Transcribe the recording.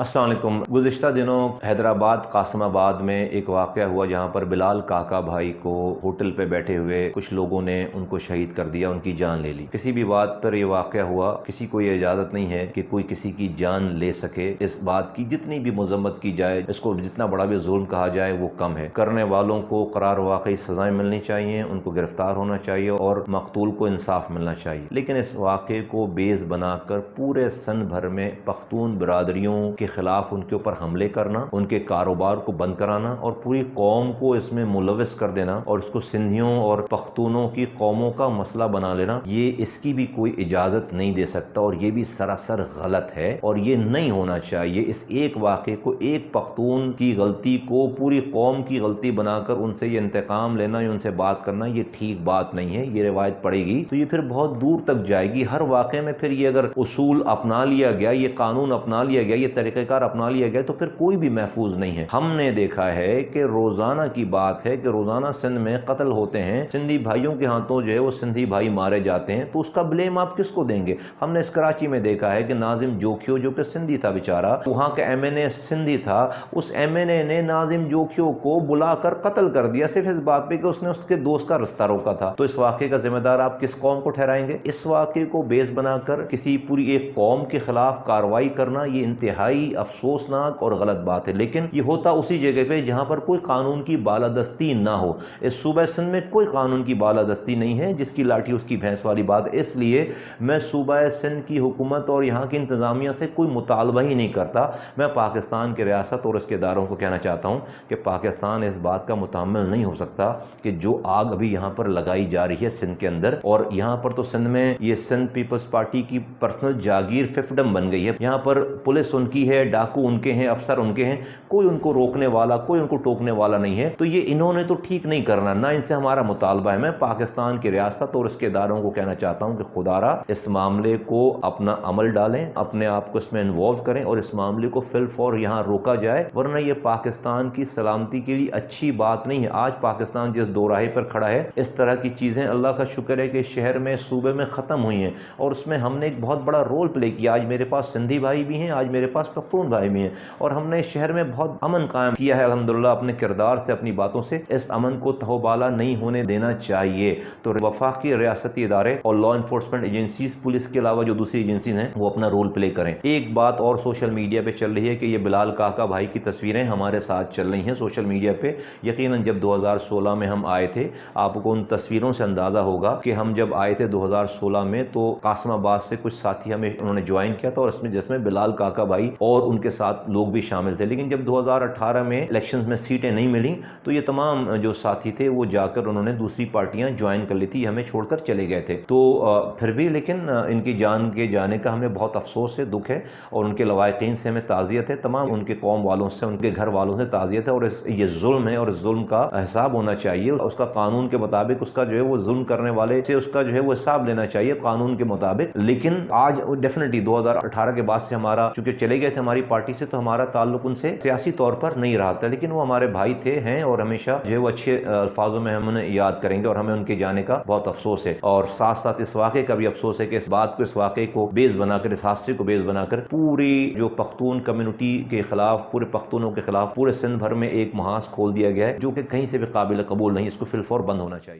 अस्सलाम वालेकुम। गुज़िश्ता दिनों हैदराबाद कासिमाबाद में एक वाक़या हुआ जहाँ पर बिलाल काका भाई को होटल पे बैठे हुए कुछ लोगों ने उनको शहीद कर दिया, उनकी जान ले ली। किसी भी बात पर यह वाक़या हुआ, किसी को ये इजाज़त नहीं है कि कोई किसी की जान ले सके। इस बात की जितनी भी मज़म्मत की जाए, इसको जितना बड़ा भी जुल्म कहा जाए वो कम है। करने वालों को करार वाक़ई सज़ाएँ मिलनी चाहिए, उनको गिरफ़्तार होना चाहिए और मक़तूल को इंसाफ मिलना चाहिए। लेकिन इस वाक़े को बेस बनाकर पूरे सन भर में पख्तून बिरादरियों के खिलाफ उनके ऊपर हमले करना, उनके कारोबार को बंद कराना और पूरी कौम को इसमें मुलविस कर देना और इसको सिंधियों और पख्तूनों की कौमों का मसला बना लेना, ये इसकी भी कोई इजाज़त नहीं दे सकता और ये भी सरासर गलत है और ये नहीं होना चाहिए। इस एक वाक़े को, एक पख्तून की गलती को पूरी कौम की गलती बनाकर उनसे ये इंतकाम लेना या उनसे बात करना, ये ठीक बात नहीं है। ये रिवायत पड़ेगी तो ये फिर बहुत दूर तक जाएगी। हर वाक़े में फिर ये अगर उसूल अपना लिया गया, ये कानून अपना लिया गया, ये तरीक़ेकार अपना लिया गया तो फिर कोई भी महफूज नहीं है। हमने देखा है कि रोज़ाना की बात है कि रोज़ाना सिंध में कत्ल होते हैं, सिंधी भाइयों के हाथों जो है वो सिंधी भाई मारे जाते हैं, तो उसका ब्लेम आप किसको देंगे? हमने इस कराची में देखा है कि नाजिम जोखियो जो कि सिंधी था बेचारा, वहाँ का MNA सिंधी था, उस MNA ने नाजिम जोखियो को बुलाकर कत्ल कर दिया सिर्फ इस बात पे कि उसने उसके दोस्त का रास्ता रोका था। तो इस वाक़े का जिम्मेदार आप किस कौम को ठहराएंगे? इस वाक़े को बेस बनाकर किसी पूरी एक कौम के खिलाफ कार्रवाई करना, ये इंतहाई अफसोसनाक और गलत बात है। लेकिन ये होता उसी जगह पे जहाँ पर कोई कानून की बालादस्ती ना हो। इस सूबा सिंध में कोई कानून की बालादस्ती नहीं है, जिसकी लाठी उसकी भैंस वाली बात। इसलिए मैं सूबा सिंध की हुकूमत और यहाँ की इंतज़ामिया से कोई मुतालबा ही नहीं करता। मैं पाकिस्तान की रियासत और इसके इदारों को कहना चाहता हूँ कि पाकिस्तान इस बात का मुताम्मिल नहीं हो सकता कि जो आग अभी यहाँ पर लगाई जा रही है सिंध के अंदर, और यहाँ पर तो सिंध में ये सिंध पीपल्स पार्टी की पर्सनल जागीर फिफडम बन गई है। यहाँ पर पुलिस उनकी है, डाकू उनके हैं, अफसर उनके हैं, कोई उनको रोकने वाला, कोई उनको टोकने वाला नहीं है। तो ये इन्होंने तो ठीक नहीं करना, ना इनसे हमारा मुतालबा है। मैं पाकिस्तान की रियासत और इसके इदारों को कहना चाहता हूँ कि खुदारा इस मामले को अपना अमल डालें, अपने आप को इसमें इन्वॉल्व करें और इस मामले को फिल फॉर यहाँ रोका जाए, वरना ये पाकिस्तान की सलामती के लिए अच्छी बात नहीं है। आज पाकिस्तान जिस दोराहे पर खड़ा है, इस तरह की चीज़ें अल्लाह का शुक्र है कि शहर में, सूबे में ख़त्म हुई हैं और उसमें हमने एक बहुत बड़ा रोल प्ले किया। आज मेरे पास सिंधी भाई भी हैं, आज मेरे पास पख्तून भाई भी हैं और हमने शहर में बहुत अमन कायम किया है अल्हम्दुलिल्लाह, अपने किरदार से, अपनी बातों से। इस अमन को तहोबाला नहीं होने देना चाहिए। तो वफाकी रियासती इदारे और लॉ इन्फोर्समेंट एजेंसीज, पुलिस के अलावा जो दूसरी एजेंसीज हैं, वो अपना रोल प्ले करें। एक बात और सोशल मीडिया पे चल रही है कि ये बिलाल काका भाई की तस्वीरें हमारे साथ चल रही हैं सोशल मीडिया पे। यकीनन जब 2016 में हम आए थे, आपको उन तस्वीरों से अंदाज़ा होगा कि हम जब आए थे 2016 में तो कासिमाबाद से कुछ साथी हमें उन्होंने ज्वाइन किया था और जिसमें बिलाल काका भाई और उनके साथ लोग भी शामिल थे। लेकिन जब 2018 में इलेक्शंस में सीटें नहीं मिली तो ये तमाम जो साथी थे वो जाकर उन्होंने दूसरी पार्टियां ज्वाइन कर ली थी, हमें छोड़कर चले गए थे। तो फिर भी लेकिन इनकी जान के जाने का हमें बहुत अफसोस है, दुख है और उनके लवाकिन से हमें ताज़ियत है, तमाम उनके कौम वालों से, उनके घर वालों से ताज़ियत है। और ये जुल्म है और इस जुल्म का हिसाब होना चाहिए, उसका कानून के मुताबिक उसका जो है वो जुल्म करने वाले से उसका जो है वो हिसाब लेना चाहिए कानून के मुताबिक। लेकिन आज डेफिनेटली 2018 के बाद से हमारा, चूंकि चले गए थे हमारी पार्टी से, तो हमारा ताल्लुक उनसे सियासी तौर पर नहीं रहा था, लेकिन वो हमारे भाई थे, हैं और हमेशा जो है वो अच्छे अल्फाजों में हम उन्हें याद करेंगे और हमें उनके जाने का बहुत अफसोस है। और साथ साथ इस वाक़े का भी अफसोस है कि इस बात को, इस वाक़े को बेस बनाकर, इस हादसे को बेस बनाकर पूरी जो पख्तून कम्युनिटी के खिलाफ, पूरे पख्तूनों के खिलाफ पूरे सिंध भर में एक महाज खोल दिया गया है, जो कि कहीं से भी काबिल कबूल नहीं। इसको फिल फौर बंद होना चाहिए।